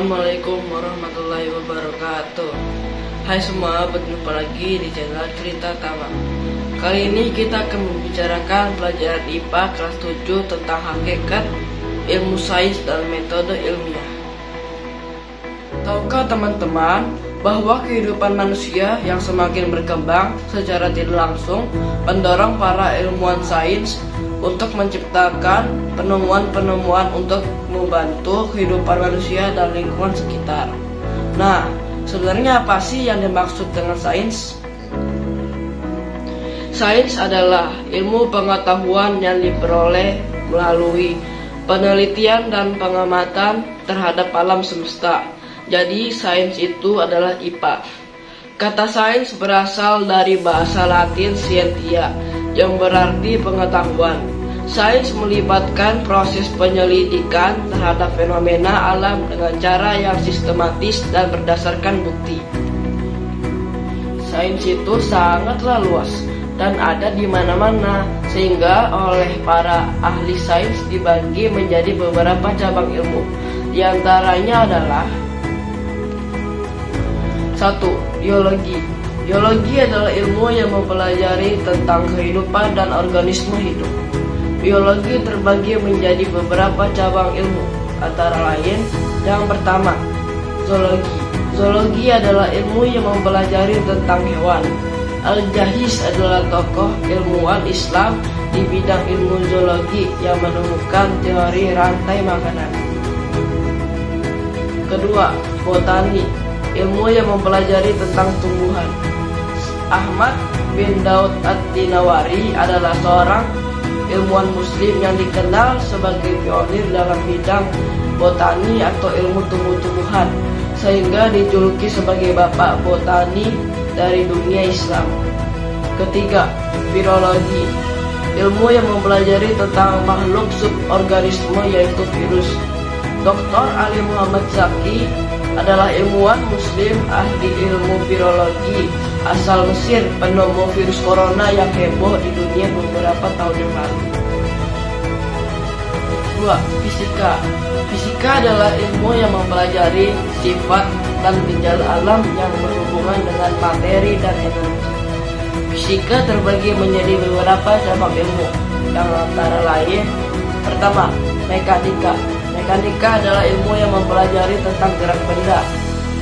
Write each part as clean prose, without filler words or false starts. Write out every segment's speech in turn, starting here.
Assalamualaikum warahmatullahi wabarakatuh. Hai semua, berjumpa lagi di channel Cerita Tawa. Kali ini kita akan membicarakan pelajaran IPA kelas 7 tentang hakikat ilmu sains dan metode ilmiah. Tahukah teman-teman bahwa kehidupan manusia yang semakin berkembang secara tidak langsung mendorong para ilmuwan sains untuk menciptakan penemuan-penemuan untuk membantu kehidupan manusia dan lingkungan sekitar. Nah, sebenarnya apa sih yang dimaksud dengan sains? Sains adalah ilmu pengetahuan yang diperoleh melalui penelitian dan pengamatan terhadap alam semesta. Jadi, sains itu adalah IPA. Kata sains berasal dari bahasa Latin scientia, yang berarti pengetahuan. Sains melibatkan proses penyelidikan terhadap fenomena alam dengan cara yang sistematis dan berdasarkan bukti. Sains itu sangatlah luas dan ada di mana-mana, sehingga oleh para ahli sains dibagi menjadi beberapa cabang ilmu. Di antaranya adalah 1. Biologi. Biologi adalah ilmu yang mempelajari tentang kehidupan dan organisme hidup. Biologi terbagi menjadi beberapa cabang ilmu, antara lain yang pertama, zoologi. Zoologi adalah ilmu yang mempelajari tentang hewan. Al-Jahiz adalah tokoh ilmuwan Islam di bidang ilmu zoologi yang menemukan teori rantai makanan. Kedua, botani. Ilmu yang mempelajari tentang tumbuhan. Ahmad bin Daud At-Tinawari adalah seorang ilmuwan muslim yang dikenal sebagai pionir dalam bidang botani atau ilmu tumbuh-tumbuhan, sehingga dijuluki sebagai bapak botani dari dunia Islam. Ketiga, virologi. Ilmu yang mempelajari tentang makhluk suborganisme yaitu virus. Dr. Ali Muhammad Zaki adalah ilmuwan muslim ahli ilmu virologi asal Mesir, penemu virus corona yang heboh di dunia beberapa tahun yang lalu. 2. Fisika. Fisika adalah ilmu yang mempelajari sifat dan gejala alam yang berhubungan dengan materi dan energi. Fisika terbagi menjadi beberapa cabang ilmu, yang antara lain: pertama, mekanika. Mekanika adalah ilmu yang mempelajari tentang gerak benda.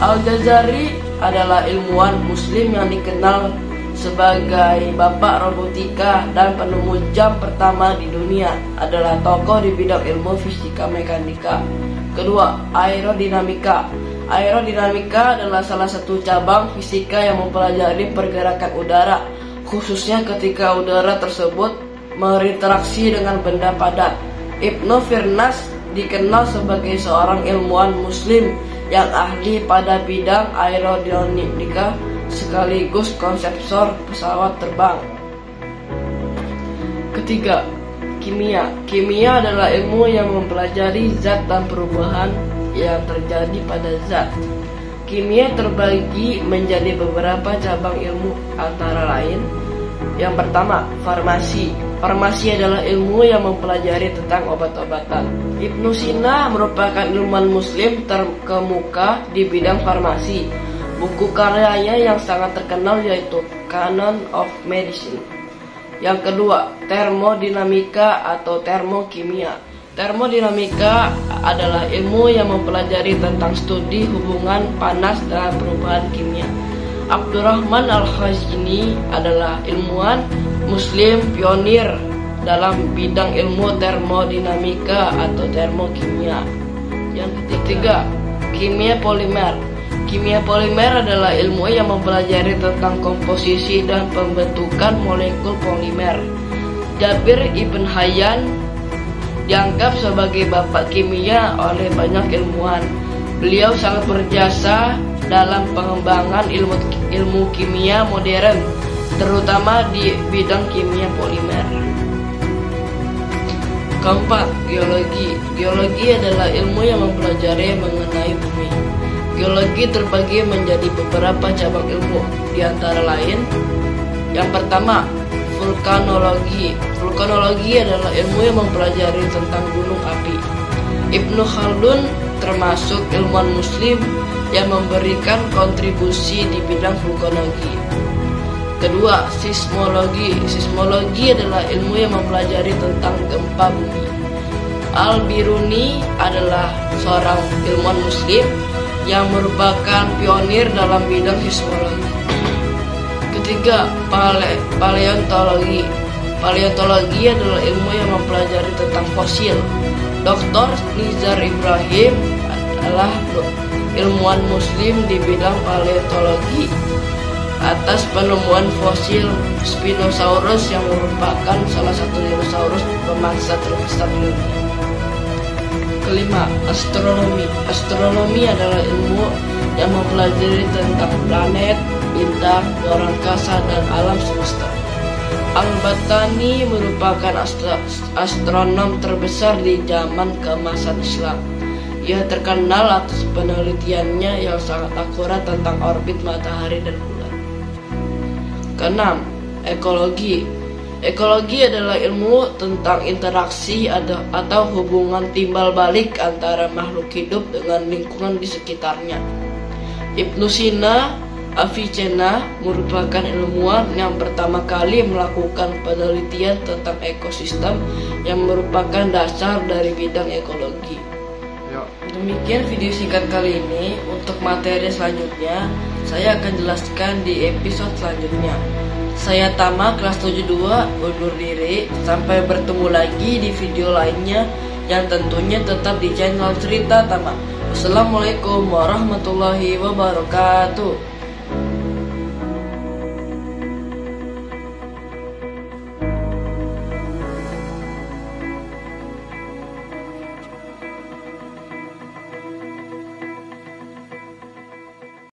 Al-Jazari adalah ilmuwan muslim yang dikenal sebagai bapak robotika dan penemu jam pertama di dunia, adalah tokoh di bidang ilmu fisika mekanika. Kedua, aerodinamika. Aerodinamika adalah salah satu cabang fisika yang mempelajari pergerakan udara, khususnya ketika udara tersebut berinteraksi dengan benda padat. Ibnu Firnas dikenal sebagai seorang ilmuwan muslim yang ahli pada bidang aerodinamika sekaligus konseptor pesawat terbang. Ketiga, kimia. Kimia adalah ilmu yang mempelajari zat dan perubahan yang terjadi pada zat. Kimia terbagi menjadi beberapa cabang ilmu, antara lain yang pertama, farmasi. Farmasi adalah ilmu yang mempelajari tentang obat-obatan. Ibnu Sina merupakan ilmuwan muslim terkemuka di bidang farmasi. Buku karyanya yang sangat terkenal yaitu Canon of Medicine. Yang kedua, termodinamika atau termokimia. Termodinamika adalah ilmu yang mempelajari tentang studi hubungan panas dan perubahan kimia. Abdurrahman Al-Khazini adalah ilmuwan muslim pionir dalam bidang ilmu termodinamika atau termokimia. Yang ketiga, kimia polimer. Kimia polimer adalah ilmu yang mempelajari tentang komposisi dan pembentukan molekul polimer. Jabir Ibn Hayyan dianggap sebagai bapak kimia oleh banyak ilmuwan. Beliau sangat berjasa dalam pengembangan ilmu kimia modern, terutama di bidang kimia polimer. Keempat, geologi. Geologi adalah ilmu yang mempelajari mengenai bumi. Geologi terbagi menjadi beberapa cabang ilmu, di antara lain yang pertama, vulkanologi. Vulkanologi adalah ilmu yang mempelajari tentang gunung api. Ibnu Khaldun termasuk ilmuwan muslim yang memberikan kontribusi di bidang vulkanologi. Kedua, seismologi. Seismologi adalah ilmu yang mempelajari tentang gempa bumi. Al-Biruni adalah seorang ilmuwan muslim yang merupakan pionir dalam bidang seismologi. Ketiga, paleontologi. Paleontologi adalah ilmu yang mempelajari tentang fosil. Dr. Nizar Ibrahim adalah ilmuwan muslim di bidang paleontologi atas penemuan fosil Spinosaurus yang merupakan salah satu dinosaurus pemangsa terbesar di dunia. Kelima, astronomi. Astronomi adalah ilmu yang mempelajari tentang planet, bintang, luar angkasa, dan alam semesta. Al-Battani merupakan astronom terbesar di zaman keemasan Islam. Ia terkenal atas penelitiannya yang sangat akurat tentang orbit matahari dan bulan. Keenam, ekologi. Ekologi adalah ilmu tentang interaksi atau hubungan timbal balik antara makhluk hidup dengan lingkungan di sekitarnya. Ibnu Sina Avicenna merupakan ilmuwan yang pertama kali melakukan penelitian tentang ekosistem yang merupakan dasar dari bidang ekologi. Demikian video singkat kali ini. Untuk materi selanjutnya saya akan jelaskan di episode selanjutnya. Saya Tama kelas 72 undur diri. Sampai bertemu lagi di video lainnya yang tentunya tetap di channel Cerita Tama. Wassalamualaikum warahmatullahi wabarakatuh.